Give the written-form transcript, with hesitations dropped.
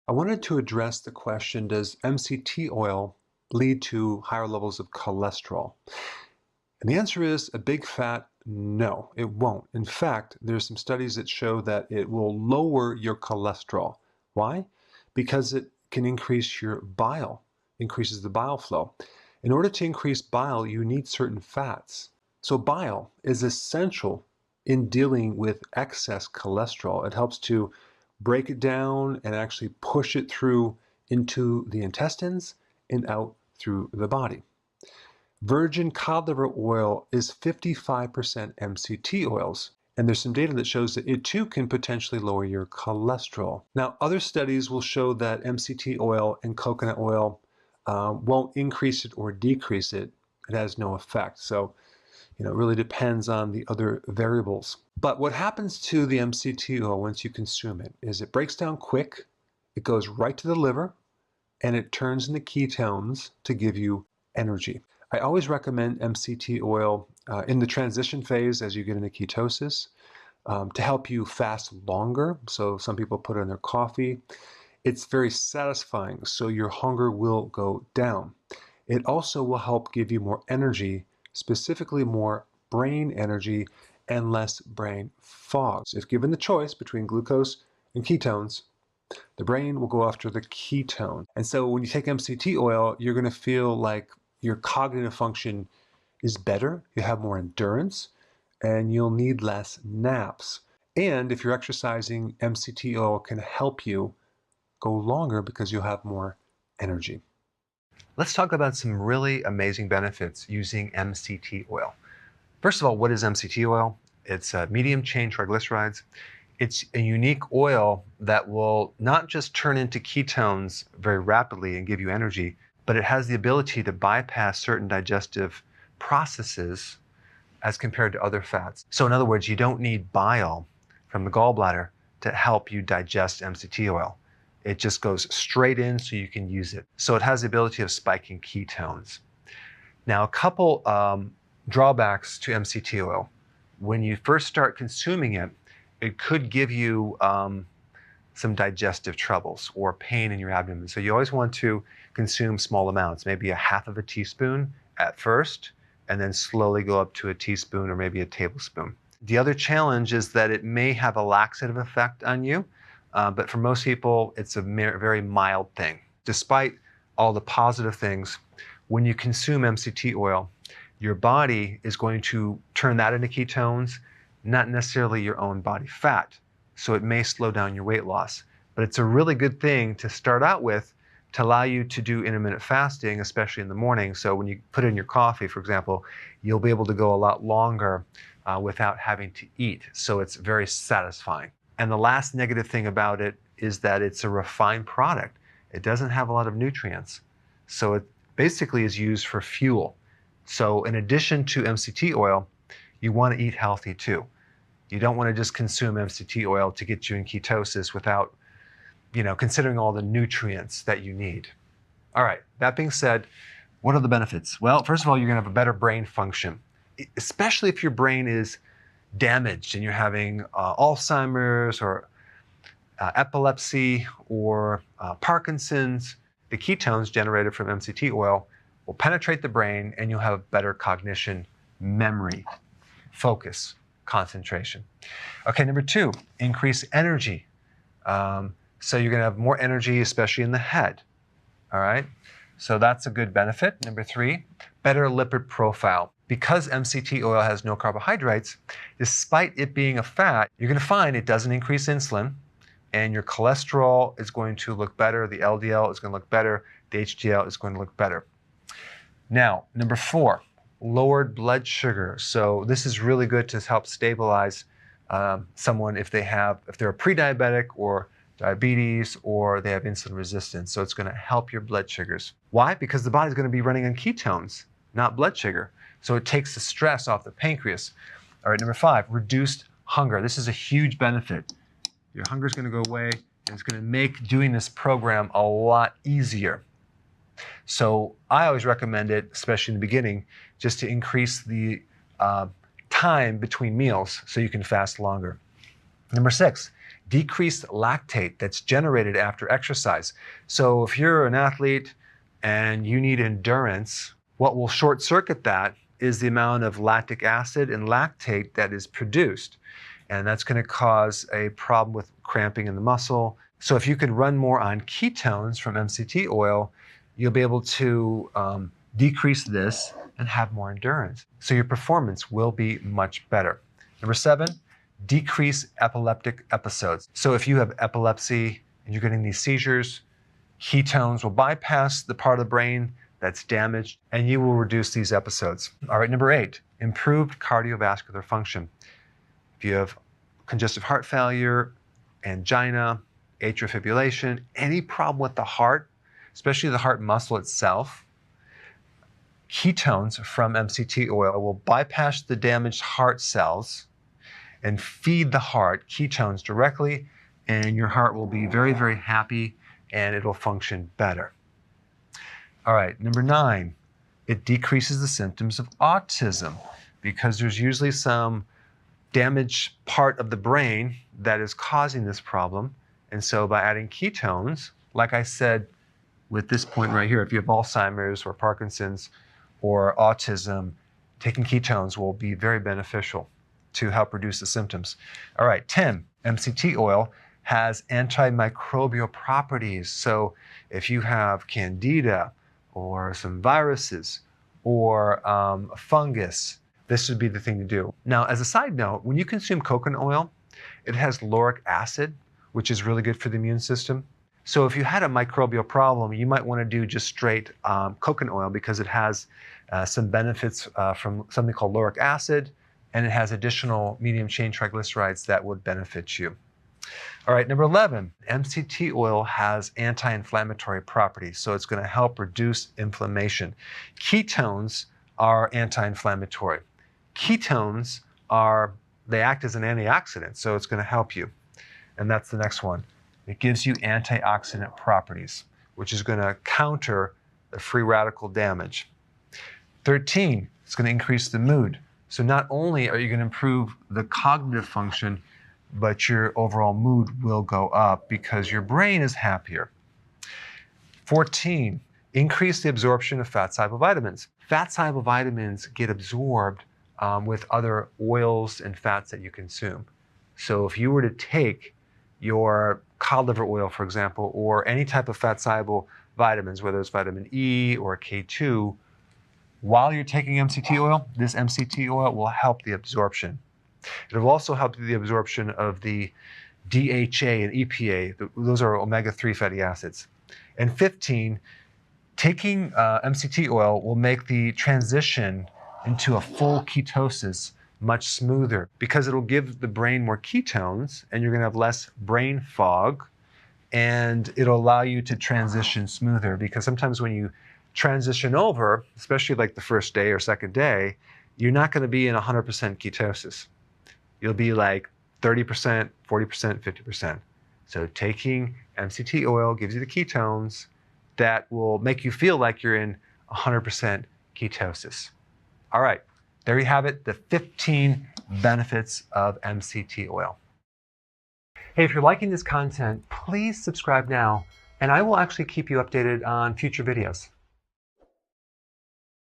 I wanted to address the question, does MCT oil lead to higher levels of cholesterol? And the answer is a big fat no, it won't. In fact, there's some studies that show that it will lower your cholesterol. Why? Because it can increase your bile, increases the bile flow. In order to increase bile, you need certain fats. So bile is essential in dealing with excess cholesterol. It helps to break it down and actually push it through into the intestines and out through the body. Virgin cod liver oil is 55% MCT oils, and there's some data that shows that it too can potentially lower your cholesterol. Now, other studies will show that MCT oil and coconut oil won't increase it or decrease it. It has no effect. So, it really depends on the other variables. But what happens to the MCT oil once you consume it is it breaks down quick, it goes right to the liver, and it turns into ketones to give you energy. I always recommend MCT oil in the transition phase as you get into ketosis to help you fast longer. So some people put it in their coffee. It's very satisfying, so your hunger will go down. It also will help give you more energy, specifically more brain energy and less brain fog. So if given the choice between glucose and ketones, the brain will go after the ketone. And so when you take MCT oil, you're going to feel like your cognitive function is better, you have more endurance, and you'll need less naps. And if you're exercising, MCT oil can help you go longer because you'll have more energy. Let's talk about some really amazing benefits using MCT oil. First of all, what is MCT oil? It's medium chain triglycerides. It's a unique oil that will not just turn into ketones very rapidly and give you energy, but it has the ability to bypass certain digestive processes as compared to other fats. So in other words, you don't need bile from the gallbladder to help you digest MCT oil. It just goes straight in so you can use it. So it has the ability of spiking ketones. Now, a couple drawbacks to MCT oil. When you first start consuming it, it could give you some digestive troubles or pain in your abdomen. So you always want to consume small amounts, maybe a half of a teaspoon at first, and then slowly go up to a teaspoon or maybe a tablespoon. The other challenge is that it may have a laxative effect on you, but for most people, it's a very mild thing. Despite all the positive things, when you consume MCT oil, your body is going to turn that into ketones, not necessarily your own body fat. So it may slow down your weight loss. But it's a really good thing to start out with to allow you to do intermittent fasting, especially in the morning. So when you put it in your coffee, for example, you'll be able to go a lot longer without having to eat. So it's very satisfying. And the last negative thing about it is that it's a refined product. It doesn't have a lot of nutrients. So it basically is used for fuel. So in addition to MCT oil, you want to eat healthy too. You don't want to just consume MCT oil to get you in ketosis without, considering all the nutrients that you need. All right, that being said, what are the benefits? Well, first of all, you're going to have a better brain function, especially if your brain is damaged and you're having Alzheimer's or epilepsy or Parkinson's. The ketones generated from MCT oil will penetrate the brain and you'll have better cognition, memory, focus, concentration. Okay, number 2, increase energy. So you're going to have more energy, especially in the head. All right, so that's a good benefit. Number 3, better lipid profile. Because MCT oil has no carbohydrates, despite it being a fat, you're going to find it doesn't increase insulin, and your cholesterol is going to look better, the LDL is going to look better, the HDL is going to look better. Now, number 4, lowered blood sugar. So this is really good to help stabilize someone if they're a pre-diabetic or diabetes or they have insulin resistance. So it's going to help your blood sugars. Why? Because the body's going to be running on ketones, not blood sugar. So it takes the stress off the pancreas. All right, number 5, reduced hunger. This is a huge benefit. Your hunger is going to go away, and it's going to make doing this program a lot easier. So I always recommend it, especially in the beginning, just to increase the time between meals so you can fast longer. Number 6, decreased lactate that's generated after exercise. So if you're an athlete and you need endurance, what will short circuit that is the amount of lactic acid and lactate that is produced. And that's going to cause a problem with cramping in the muscle. So if you can run more on ketones from MCT oil, you'll be able to decrease this and have more endurance. So your performance will be much better. Number 7, decrease epileptic episodes. So if you have epilepsy and you're getting these seizures, ketones will bypass the part of the brain that's damaged and you will reduce these episodes. All right, number 8, improved cardiovascular function. If you have congestive heart failure, angina, atrial fibrillation, any problem with the heart, especially the heart muscle itself, ketones from MCT oil will bypass the damaged heart cells and feed the heart ketones directly, and your heart will be very, very happy and it'll function better. All right, number 9, it decreases the symptoms of autism because there's usually some damaged part of the brain that is causing this problem. And so by adding ketones, like I said with this point right here, if you have Alzheimer's or Parkinson's or autism, taking ketones will be very beneficial to help reduce the symptoms. All right, 10, MCT oil has antimicrobial properties. So if you have candida or some viruses or fungus, this would be the thing to do. Now, as a side note, when you consume coconut oil, it has lauric acid, which is really good for the immune system. So if you had a microbial problem, you might want to do just straight coconut oil because it has some benefits from something called lauric acid, and it has additional medium chain triglycerides that would benefit you. All right, number 11, MCT oil has anti-inflammatory properties, so it's going to help reduce inflammation. Ketones are anti-inflammatory. Ketones they act as an antioxidant, so it's going to help you. And that's the next one. It gives you antioxidant properties, which is going to counter the free radical damage. 13, it's going to increase the mood. So not only are you going to improve the cognitive function, but your overall mood will go up because your brain is happier. 14, increase the absorption of fat-soluble vitamins. Fat-soluble vitamins get absorbed with other oils and fats that you consume. So if you were to take your cod liver oil, for example, or any type of fat-soluble vitamins, whether it's vitamin E or K2, while you're taking MCT oil, this MCT oil will help the absorption. It will also help the absorption of the DHA and EPA. Those are omega-3 fatty acids. And 15, taking MCT oil will make the transition into a full ketosis much smoother because it'll give the brain more ketones and you're going to have less brain fog, and it'll allow you to transition smoother because sometimes when you transition over, especially like the first day or second day, you're not going to be in 100% ketosis. You'll be like 30%, 40%, 50%. So taking MCT oil gives you the ketones that will make you feel like you're in 100% ketosis. All right, there you have it, the 15 benefits of MCT oil. Hey, if you're liking this content, please subscribe now, and I will actually keep you updated on future videos.